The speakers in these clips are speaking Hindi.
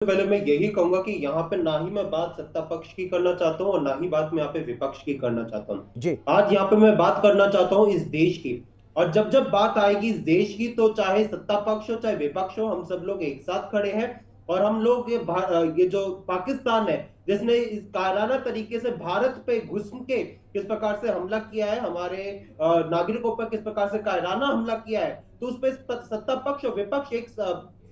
पहले मैं यही कहूंगा कि यहाँ पे ना ही मैं बात सत्ता पक्ष की करना चाहता हूँ और ना ही बात मैं यहाँ पे विपक्ष की करना चाहता हूँ। जी। आज यहाँ पे मैं बात करना चाहता हूँ इस देश की। और जब जब बात आएगी इस देश की तो चाहे सत्ता पक्ष हो चाहे विपक्ष हो, हम सब लोग एक साथ खड़े हैं। और हम लोग ये जो पाकिस्तान है जिसने इस कायराना तरीके से भारत पे घुस के किस प्रकार से हमला किया है, हमारे नागरिकों पर किस प्रकार से कायराना हमला किया है, तो उस पर सत्ता पक्ष और विपक्ष एक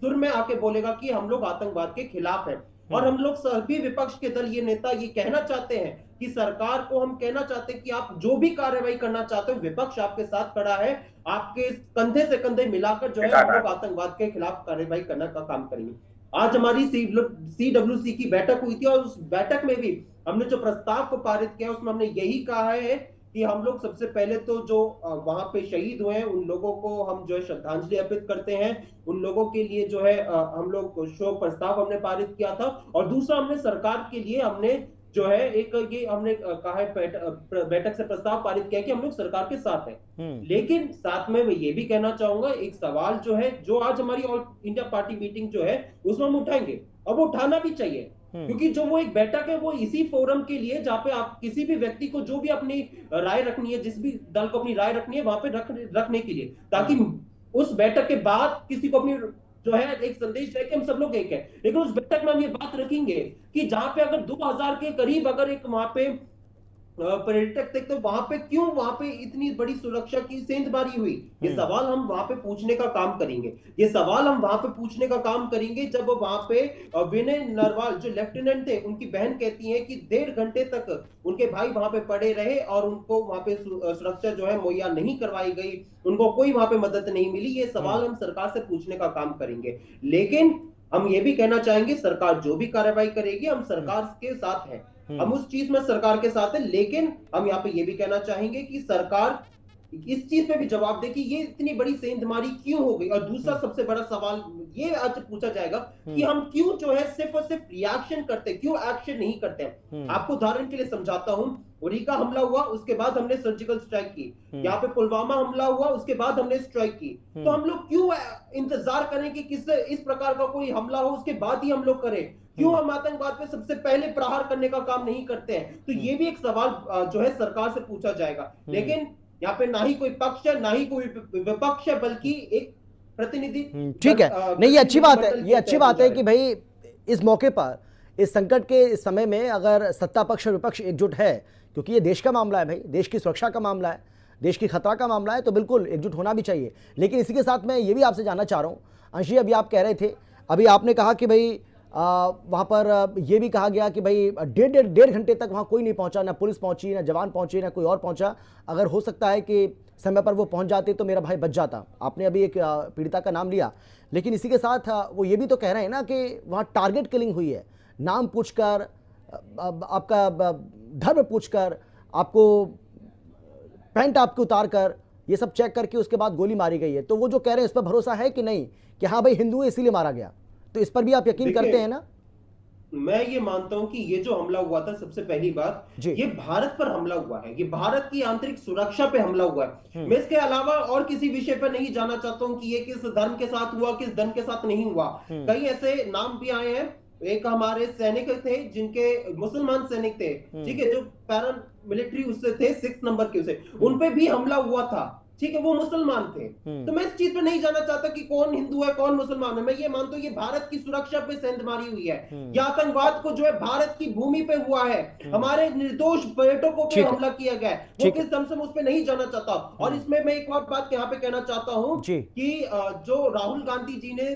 सुर में आके बोलेगा कि हम लोग आतंकवाद के खिलाफ हैं। और हम लोग सभी विपक्ष के दल, ये नेता ये कहना चाहते हैं कि सरकार को हम कहना चाहते हैं कि आप जो भी कार्रवाई करना चाहते हो, विपक्ष आपके साथ खड़ा है। आपके कंधे से कंधे मिलाकर जो है हम लोग आतंकवाद के खिलाफ कार्रवाई करने का काम करेंगे। आज हमारी CWC की बैठक हुई थी और उस बैठक में भी हमने जो प्रस्ताव को पारित किया उसमें हमने यही कहा है कि हम लोग सबसे पहले तो जो वहां पे शहीद हुए हैं उन लोगों को हम जो है श्रद्धांजलि अर्पित करते हैं। उन लोगों के लिए जो है हम लोग शोक प्रस्ताव हमने पारित किया था। और दूसरा हमने सरकार के लिए हमने जो है एक ये हमने कहा है बैठक से प्रस्ताव पारित किया कि हम लोग सरकार के साथ हैं। लेकिन साथ में मैं ये भी कहना चाहूंगा, एक सवाल जो है जो आज हमारी ऑल इंडिया पार्टी मीटिंग जो है उसमें हम उठाएंगे और वो उठाना भी चाहिए, क्योंकि जो वो एक बैठक है वो इसी फोरम के लिए जहां पे आप किसी भी व्यक्ति को जो भी अपनी राय रखनी है, जिस भी दल को अपनी राय रखनी है वहां पे रखने के लिए, ताकि उस बैठक के बाद किसी को अपनी जो है एक संदेश है कि हम सब लोग एक है। लेकिन उस बैठक में हम ये बात रखेंगे कि जहां पे अगर 2000 के करीब अगर एक वहां पे पर्यटक थे तो वहां पे क्यों वहां पे इतनी बड़ी सुरक्षा की सेंधमारी हुई, ये सवाल हम वहां पे पूछने का काम करेंगे। ये सवाल हम वहां पे पूछने का काम करेंगे जब वहां पे विनय नरवाल जो लेफ्टिनेंट थे, उनकी बहन कहती है कि 1.5 घंटे तक उनके भाई वहां पे पड़े रहे और उनको वहां पे सुरक्षा जो है मुहैया नहीं करवाई गई, उनको कोई वहां पे मदद नहीं मिली। ये सवाल हम सरकार से पूछने का काम करेंगे। लेकिन हम ये भी कहना चाहेंगे सरकार जो भी कार्रवाई करेगी हम सरकार के साथ हैं, हम उस चीज में सरकार के साथ हैं। लेकिन हम यहाँ पे ये भी कहना चाहेंगे कि सरकार इस चीज पे भी जवाब दे कि ये इतनी बड़ी सेंधमारी क्यों हो गई। और दूसरा सबसे बड़ा सवाल ये आज पूछा जाएगा कि हम क्यों जो है सिर्फ और सिर्फ रिएक्शन करते, क्यों एक्शन नहीं करते हैं। आपको उदाहरण के लिए समझाता हूं, उरी का हमला हुआ उसके बाद हमने सर्जिकल स्ट्राइक की, यहाँ पे पुलवामा हमला हुआ उसके बाद हमने स्ट्राइक की। तो हम लोग क्यों इंतजार करें कि किस इस प्रकार का कोई हमला हो उसके बाद ही हम लोग करें, क्यों हम आतंकवाद पे सबसे पहले प्रहार करने का काम नहीं करते हैं। तो ये भी एक सवाल जो है सरकार से पूछा जाएगा। लेकिन यहाँ पे ना ही कोई पक्ष है ना ही कोई विपक्ष है, बल्कि एक प्रतिनिधि। ठीक है, नहीं ये अच्छी बात है, ये अच्छी बात है कि भाई इस मौके पर इस संकट के इस समय में अगर सत्ता पक्ष और विपक्ष एकजुट है, क्योंकि ये देश का मामला है भाई, देश की सुरक्षा का मामला है, देश की खतरा का मामला है, तो बिल्कुल एकजुट होना भी चाहिए। लेकिन इसी के साथ मैं ये भी आपसे जानना चाह रहा हूँ अंशी, अभी आप कह रहे थे, अभी आपने कहा कि भाई वहाँ पर ये भी कहा गया कि भाई डेढ़ घंटे तक वहाँ कोई नहीं पहुँचा, ना पुलिस पहुँची, ना जवान पहुँचे, ना कोई और पहुँचा। अगर हो सकता है कि समय पर वो पहुँच जाते तो मेरा भाई बच जाता। आपने अभी एक पीड़िता का नाम लिया, लेकिन इसी के साथ वो ये भी तो कह रहे हैं ना कि वहाँ टारगेट किलिंग हुई है, नाम पूछकर, आपका धर्म पूछकर, आपको पैंट आपके उतार कर, ये सब चेक करके उसके बाद गोली मारी गई है। तो वो जो कह रहे हैं इस पर भरोसा है कि नहीं कि हाँ भाई हिंदू है इसीलिए मारा गया, तो इस पर भी आप यकीन करते हैं ना? मैं ये मानता हूं कि ये जो हमला हुआ था, सबसे पहली बात ये भारत पर हमला हुआ है, ये भारत की आंतरिक सुरक्षा पे हमला हुआ है। मैं इसके अलावा और किसी विषय पर नहीं जाना चाहता हूं कि ये किस धर्म के साथ हुआ, किस धर्म के साथ नहीं हुआ। कई ऐसे नाम भी आए हैं, एक हमारे सैनिक थे जिनके मुसलमान सैनिक थे, ठीक है, जो पैरा मिलिट्री उससे थे 6 नंबर के, उसे उन पे भी हमला हुआ था, ठीक है, वो मुसलमान थे। तो मैं इस चीज पे नहीं जाना चाहता कि कौन हिंदू है कौन मुसलमान है। मैं ये मानता हूं ये भारत की सुरक्षा पे सेंधमारी हुई है, या आतंकवाद को जो है भारत की भूमि पे हुआ है, हमारे निर्दोष पर्यटकों पे हमला किया गया है, वो किस दम से उस पे नहीं जाना चाहता। और इसमें मैं एक और बात यहाँ पे कहना चाहता हूँ कि जो राहुल गांधी जी ने,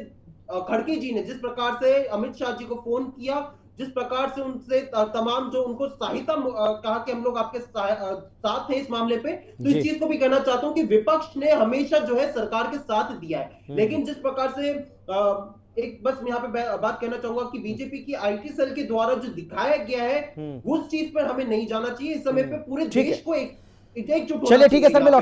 खड़गे जी ने जिस प्रकार से अमित शाह जी को फोन किया, जिस प्रकार से उनसे तमाम जो उनको सहायता कहा कि हम लोग आपके साथ हैं इस मामले पे, तो इस चीज को भी कहना चाहता हूं कि विपक्ष ने हमेशा जो है सरकार के साथ दिया है। लेकिन जिस प्रकार से एक बस यहाँ पे बात कहना चाहूंगा कि बीजेपी की आईटी सेल के द्वारा जो दिखाया गया है उस चीज पर हमें नहीं जाना चाहिए। इस समय पे पूरे देश को एकजुट होना चाहिए। चलिए ठीक है सर, मैं